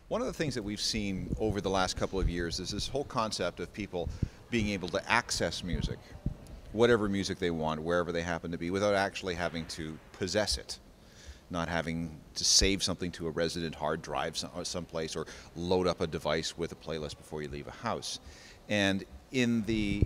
One of the things that we've seen over the last couple of years is this whole concept of people being able to access music, whatever music they want, wherever they happen to be, without actually having to possess it. Not having to save something to a resident hard drive someplace or load up a device with a playlist before you leave a house. And in the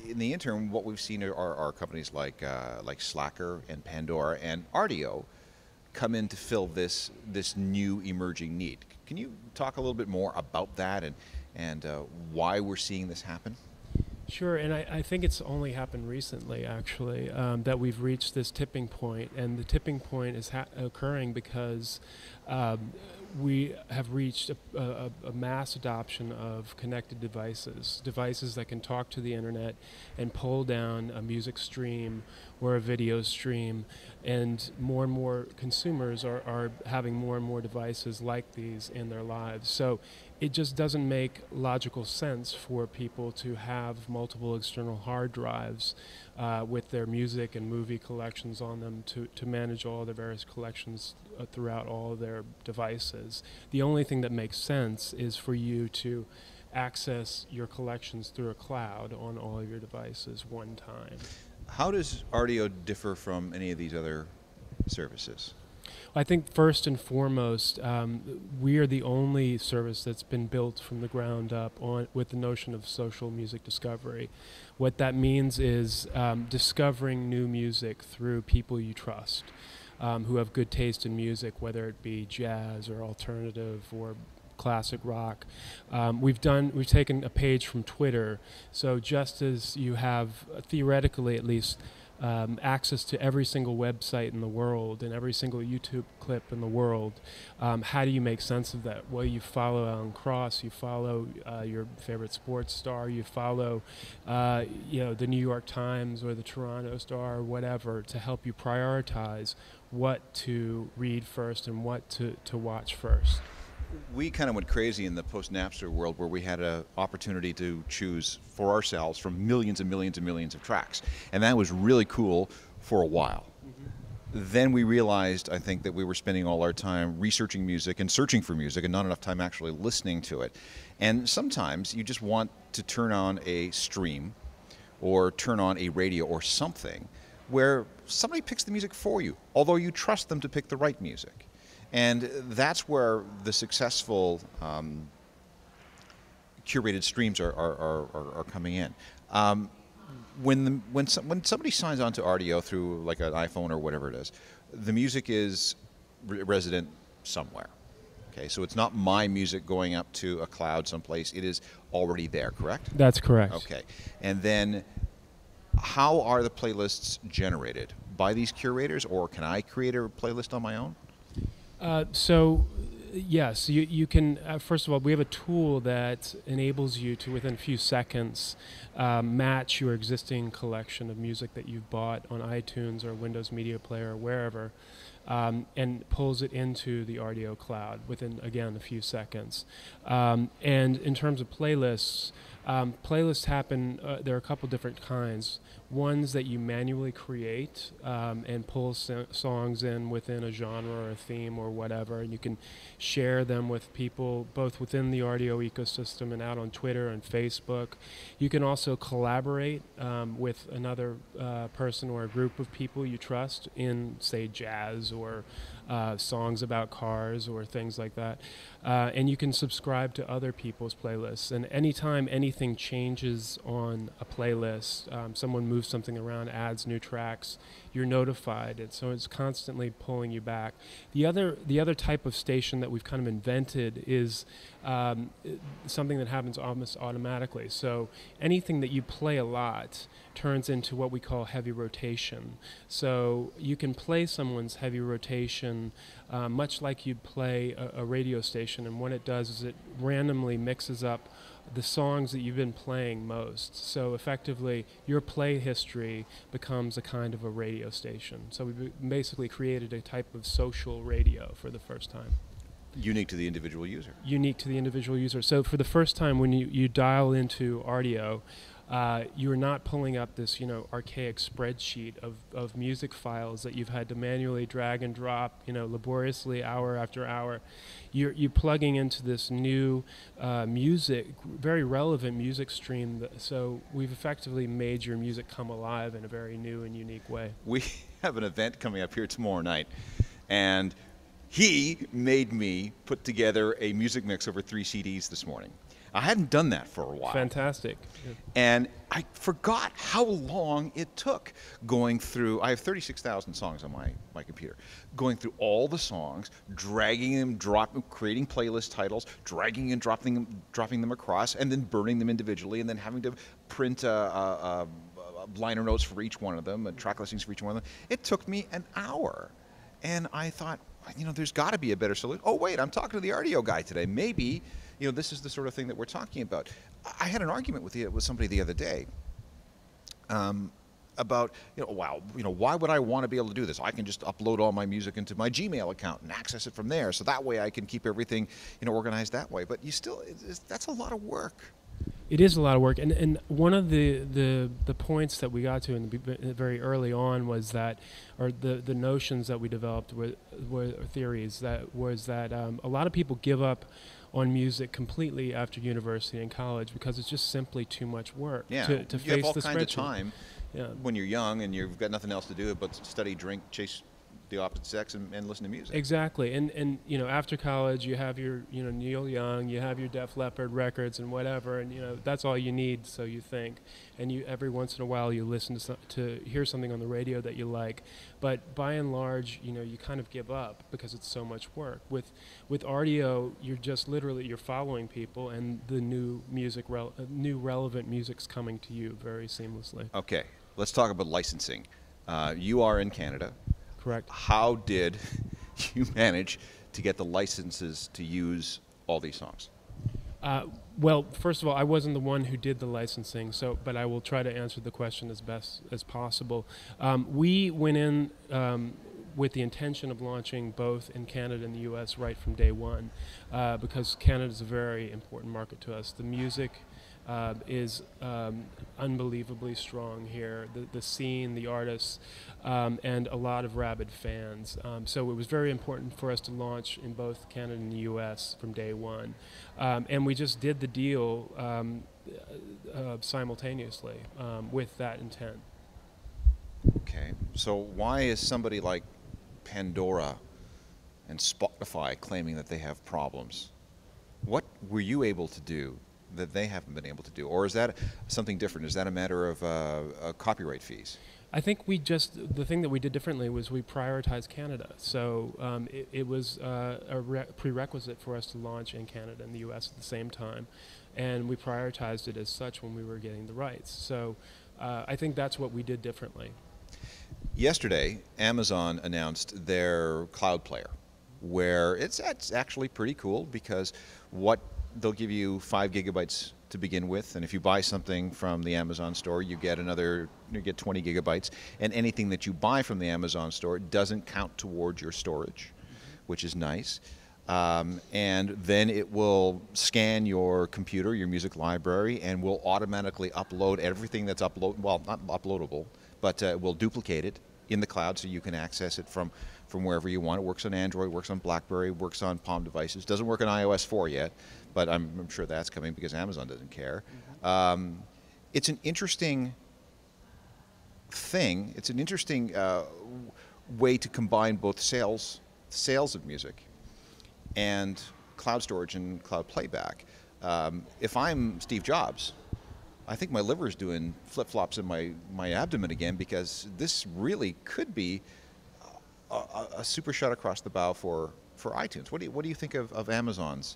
interim, what we've seen are companies like Slacker and Pandora and Rdio come in to fill this new emerging need. Can you talk a little bit more about that and why we're seeing this happen? Sure, and I think it's only happened recently, actually, that we've reached this tipping point, and the tipping point is occurring because we have reached a mass adoption of connected devices that can talk to the internet and pull down a music stream or a video stream, and more consumers are having more and more devices like these in their lives. So it just doesn't make logical sense for people to have multiple external hard drives with their music and movie collections on them to manage all the various collections throughout all of their devices. The only thing that makes sense is for you to access your collections through a cloud on all of your devices one time. How does Rdio differ from any of these other services? I think first and foremost, we are the only service that's been built from the ground up with the notion of social music discovery. What that means is discovering new music through people you trust, who have good taste in music, whether it be jazz or alternative or classic rock. We've taken a page from Twitter, so just as you have, theoretically at least, access to every single website in the world and every single YouTube clip in the world, how do you make sense of that? Well, you follow Alan Cross, you follow your favorite sports star, you follow the New York Times or the Toronto Star or whatever to help you prioritize what to read first and what to watch first. We kind of went crazy in the post-Napster world where we had an opportunity to choose for ourselves from millions and millions and millions of tracks. And that was really cool for a while. Mm-hmm. Then we realized, I think, that we were spending all our time researching music and searching for music and not enough time actually listening to it. And sometimes you just want to turn on a stream or turn on a radio or something where somebody picks the music for you, although you trust them to pick the right music. And that's where the successful curated streams are coming in. When somebody signs on to Rdio through like an iPhone or whatever it is, the music is resident somewhere. Okay, so it's not my music going up to a cloud someplace. It is already there, correct? That's correct. Okay, and then how are the playlists generated? By these curators, or can I create a playlist on my own? Yes, you can, first of all, we have a tool that enables you to, within a few seconds, match your existing collection of music that you've bought on iTunes or Windows Media Player or wherever, and pulls it into the Rdio cloud within, again, a few seconds. And in terms of playlists, playlists happen, there are a couple different kinds. Ones that you manually create and pull songs in within a genre or a theme or whatever, and you can share them with people both within the Rdio ecosystem and out on Twitter and Facebook. You can also collaborate with another person or a group of people you trust in, say, jazz or songs about cars or things like that. And you can subscribe to other people's playlists. And anytime anything changes on a playlist, someone moves something around, adds new tracks, you're notified. And so it's constantly pulling you back. The other type of station that we've kind of invented is something that happens almost automatically. So anything that you play a lot turns into what we call heavy rotation. So you can play someone's heavy rotation much like you'd play a radio station, and what it does is it randomly mixes up the songs that you've been playing most. So effectively, your play history becomes a kind of a radio station. So we basically created a type of social radio for the first time. Unique to the individual user. Unique to the individual user. So for the first time, when you dial into Rdio, you're not pulling up this, archaic spreadsheet of music files that you've had to manually drag and drop, laboriously hour after hour. You're plugging into this new very relevant music stream. So we've effectively made your music come alive in a very new and unique way. We have an event coming up here tomorrow night, and he made me put together a music mix over 3 CDs this morning. I hadn't done that for a while. Fantastic. And I forgot how long it took going through. I have 36,000 songs on my computer. Going through all the songs, dragging them, creating playlist titles, dragging and dropping them across, and then burning them individually, and then having to print liner notes for each one of them, and track listings for each one of them. It took me an hour. And I thought, there's got to be a better solution. Oh, wait, I'm talking to the Rdio guy today. Maybe this is the sort of thing that we're talking about. I had an argument with somebody the other day about, why would I want to be able to do this? I can just upload all my music into my Gmail account and access it from there, so that way I can keep everything, organized that way. But that's a lot of work. It is a lot of work, and one of the points that we got to very early on was that, or the notions that we developed were theories that was that a lot of people give up on music completely after university and college because it's just simply too much work to face the spreadsheet. You have all kinds of time when you're young and you've got nothing else to do but study, drink, chase the opposite sex, and listen to music. Exactly, and after college you have your Neil Young, you have your Def Leppard records and whatever, and that's all you need, so you think, and every once in a while you listen to hear something on the radio that you like, but by and large you kind of give up because it's so much work. With Rdio, you're just literally you're following people, and the new relevant music's coming to you very seamlessly. Okay, let's talk about licensing. You are in Canada. Correct. How did you manage to get the licenses to use all these songs? Well, first of all, I wasn't the one who did the licensing, but I will try to answer the question as best as possible. We went in with the intention of launching both in Canada and the U.S. right from day one, because Canada is a very important market to us. The music is unbelievably strong here. The scene, the artists, and a lot of rabid fans. So it was very important for us to launch in both Canada and the U.S. from day one. And we just did the deal simultaneously with that intent. Okay, so why is somebody like Pandora and Spotify claiming that they have problems? What were you able to do that they haven't been able to do? Or is that something different? Is that a matter of copyright fees? I think the thing that we did differently was we prioritized Canada. So it was a prerequisite for us to launch in Canada and the U.S. at the same time. And we prioritized it as such when we were getting the rights. So I think that's what we did differently. Yesterday, Amazon announced their cloud player, where it's actually pretty cool because they'll give you 5 gigabytes to begin with, and if you buy something from the Amazon store, you get 20 gigabytes, and anything that you buy from the Amazon store doesn't count towards your storage, which is nice. And then it will scan your computer, your music library, and will automatically upload everything that's not uploadable, but will duplicate it in the cloud so you can access it from wherever you want. It works on Android, works on BlackBerry, works on Palm devices. Doesn't work on iOS 4 yet, but I'm sure that's coming because Amazon doesn't care. It's an interesting thing. It's an interesting way to combine both sales of music and cloud storage and cloud playback. If I'm Steve Jobs, I think my liver is doing flip-flops in my abdomen again, because this really could be a super shot across the bow for iTunes. What do you think of Amazon's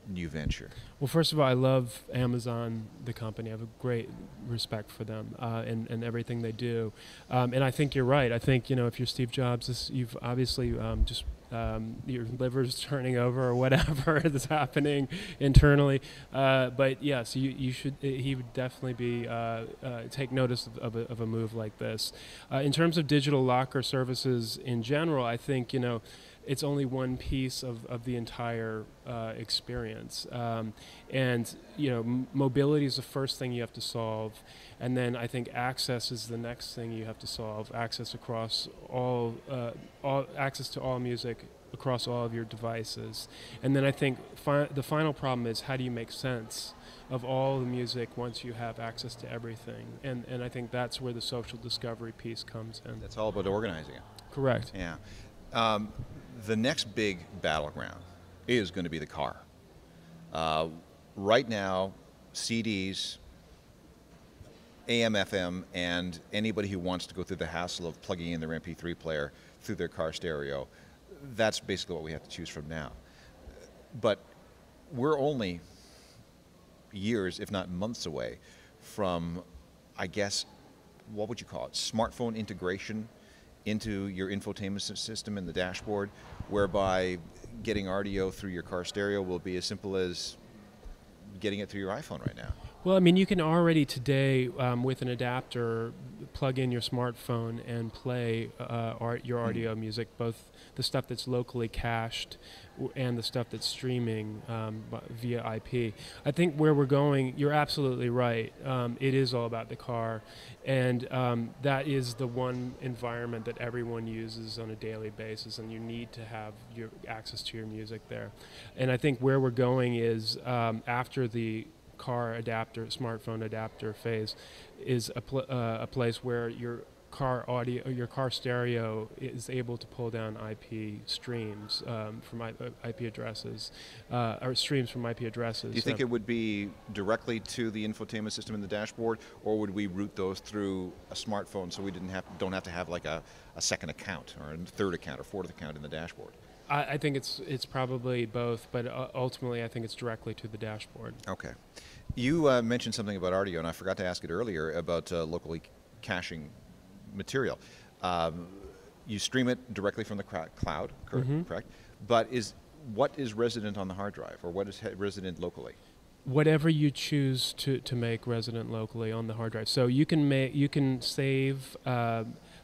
new venture? Well, first of all, I love Amazon, the company. I have a great respect for them and everything they do. And I think you're right. I think, if you're Steve Jobs, you've obviously just your liver's turning over or whatever is happening internally. But yes, you should. He would definitely be take notice of a move like this. In terms of digital locker services in general, I think it's only one piece of the entire experience. And mobility is the first thing you have to solve, and then I think access is the next thing you have to solve. Access across all access to all music across all of your devices. And then I think the final problem is, how do you make sense of all the music once you have access to everything? And I think that's where the social discovery piece comes in. That's all about organizing it. Correct. Yeah. The next big battleground is going to be the car. Right now, CDs, AM, FM, and anybody who wants to go through the hassle of plugging in their MP3 player through their car stereo, that's basically what we have to choose from now. But we're only years, if not months away from, I guess, what would you call it, smartphone integration into your infotainment system in the dashboard, whereby getting Rdio through your car stereo will be as simple as getting it through your iPhone right now. Well, I mean, you can already today, with an adapter, plug in your smartphone and play your Rdio music, both the stuff that's locally cached and the stuff that's streaming via IP. I think where we're going, you're absolutely right. It is all about the car, and that is the one environment that everyone uses on a daily basis, and you need to have your access to your music there. And I think where we're going is, after the car adapter, smartphone adapter phase, is a place where your car audio, your car stereo is able to pull down IP streams from IP addresses, or streams from IP addresses. Do you think it would be directly to the infotainment system in the dashboard, or would we route those through a smartphone so we don't have to have like a second account or a third account or fourth account in the dashboard? I think it's probably both, but ultimately I think it's directly to the dashboard. Okay. You mentioned something about Rdio, and I forgot to ask it earlier about locally caching material. You stream it directly from the cloud, correct? But what is resident on the hard drive, or what is resident locally? Whatever you choose to make resident locally on the hard drive. So you can save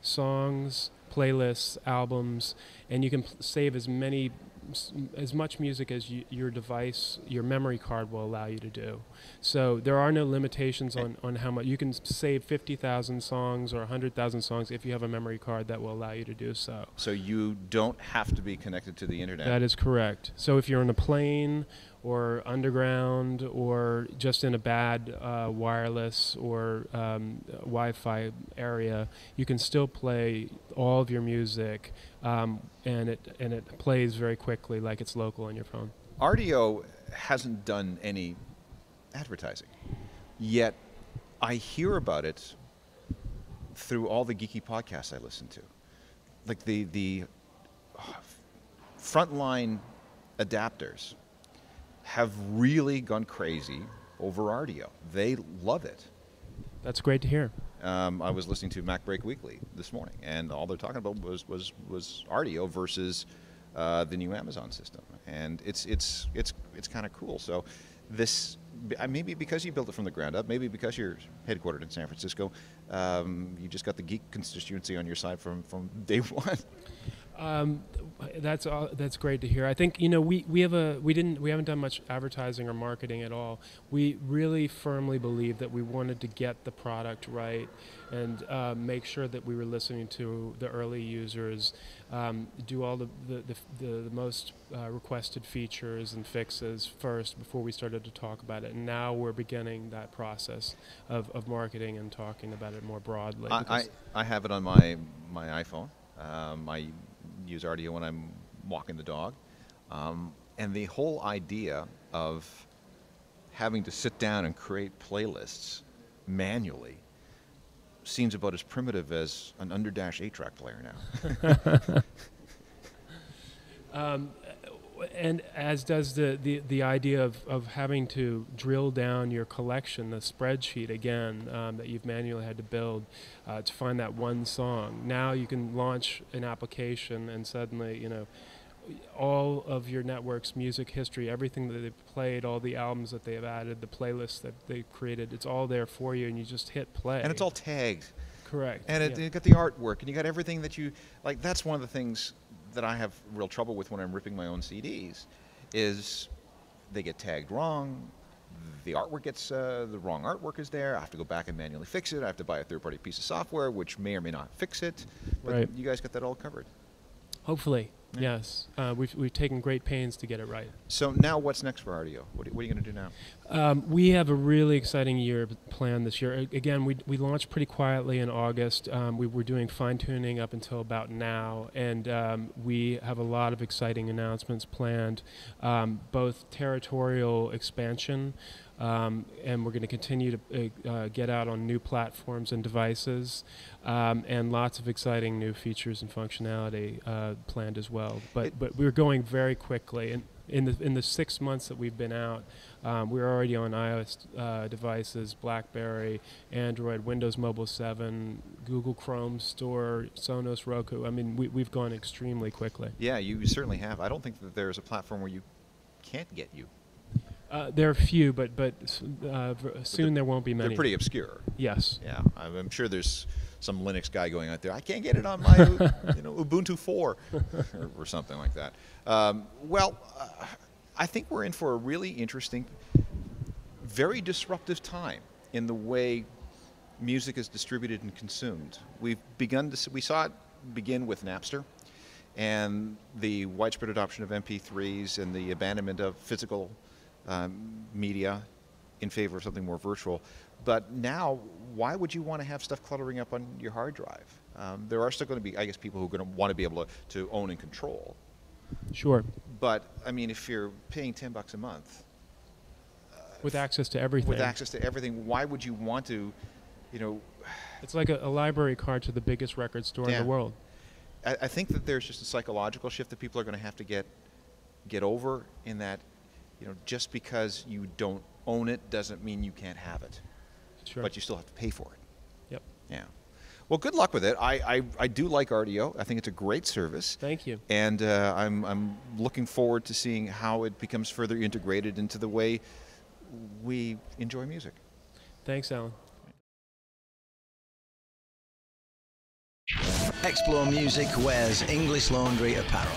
songs, playlists, albums, and you can save as much music as your device, your memory card will allow you to do. So there are no limitations on how much. You can save 50,000 songs or 100,000 songs if you have a memory card that will allow you to do so. So you don't have to be connected to the internet? That is correct. So if you're on a plane or underground or just in a bad wireless or Wi-Fi area, you can still play all of your music, and it plays very quickly, like it's local on your phone. Rdio hasn't done any advertising, yet I hear about it through all the geeky podcasts I listen to. Like the frontline adapters have really gone crazy over Rdio. They love it. That's great to hear. I was listening to Mac Break Weekly this morning, and all they're talking about was Rdio versus the new Amazon system, and it's kind of cool. So this, maybe because you built it from the ground up, maybe because you're headquartered in San Francisco, you just got the geek constituency on your side from day one. That's great to hear. I think we haven't done much advertising or marketing at all. We really firmly believe that we wanted to get the product right and make sure that we were listening to the early users, do all the most requested features and fixes first before we started to talk about it. And now we're beginning that process of marketing and talking about it more broadly. I have it on my iPhone. I use Rdio when I'm walking the dog, and the whole idea of having to sit down and create playlists manually seems about as primitive as an Underdash 8-track player now. And as does the idea of having to drill down your collection, the spreadsheet again, that you've manually had to build to find that one song. Now you can launch an application and suddenly, all of your network's music history, everything that they've played, all the albums that they have added, the playlists that they've created, it's all there for you, and you just hit play. And it's all tagged. Correct. And you got the artwork, and you got everything that you like. That's one of the things that I have real trouble with when I'm ripping my own CDs is they get tagged wrong. The artwork gets, the wrong artwork is there. I have to go back and manually fix it. I have to buy a third-party piece of software, which may or may not fix it. But Right. you guys got that all covered. Hopefully, Yeah. yes. We've taken great pains to get it right. So now what's next for Rdio? What are you going to do now? We have a really exciting year planned this year. Again, we launched pretty quietly in August. We were doing fine-tuning up until about now, and we have a lot of exciting announcements planned, both territorial expansion, and we're going to continue to get out on new platforms and devices, and lots of exciting new features and functionality planned as well. But we're going very quickly. And in the 6 months that we've been out, we're already on iOS devices, BlackBerry, Android, Windows Mobile 7, Google Chrome Store, Sonos, Roku. I mean, we've gone extremely quickly. Yeah, you certainly have. I don't think that there's a platform where you can't get you. There are a few, but soon there won't be many. They're pretty obscure. Yes. Yeah, I'm sure there's some Linux guy going out there. I can't get it on my Ubuntu 4 or something like that. I think we're in for a really interesting, very disruptive time in the way music is distributed and consumed. We saw it begin with Napster and the widespread adoption of MP3s and the abandonment of physical media in favor of something more virtual. But now, why would you want to have stuff cluttering up on your hard drive? There are still going to be, I guess, people who are going to want to be able to own and control. Sure. But, I mean, if you're paying $10 a month... with access to everything. With access to everything, why would you want to, It's like a library card to the biggest record store in the world. I think that there's just a psychological shift that people are going to have to get over, in that, just because you don't own it doesn't mean you can't have it. Sure. But you still have to pay for it. Yep. Yeah. Well, good luck with it. I do like Rdio. I think it's a great service. Thank you. And I'm looking forward to seeing how it becomes further integrated into the way we enjoy music. Thanks, Alan. ExploreMusic wears English Laundry apparel.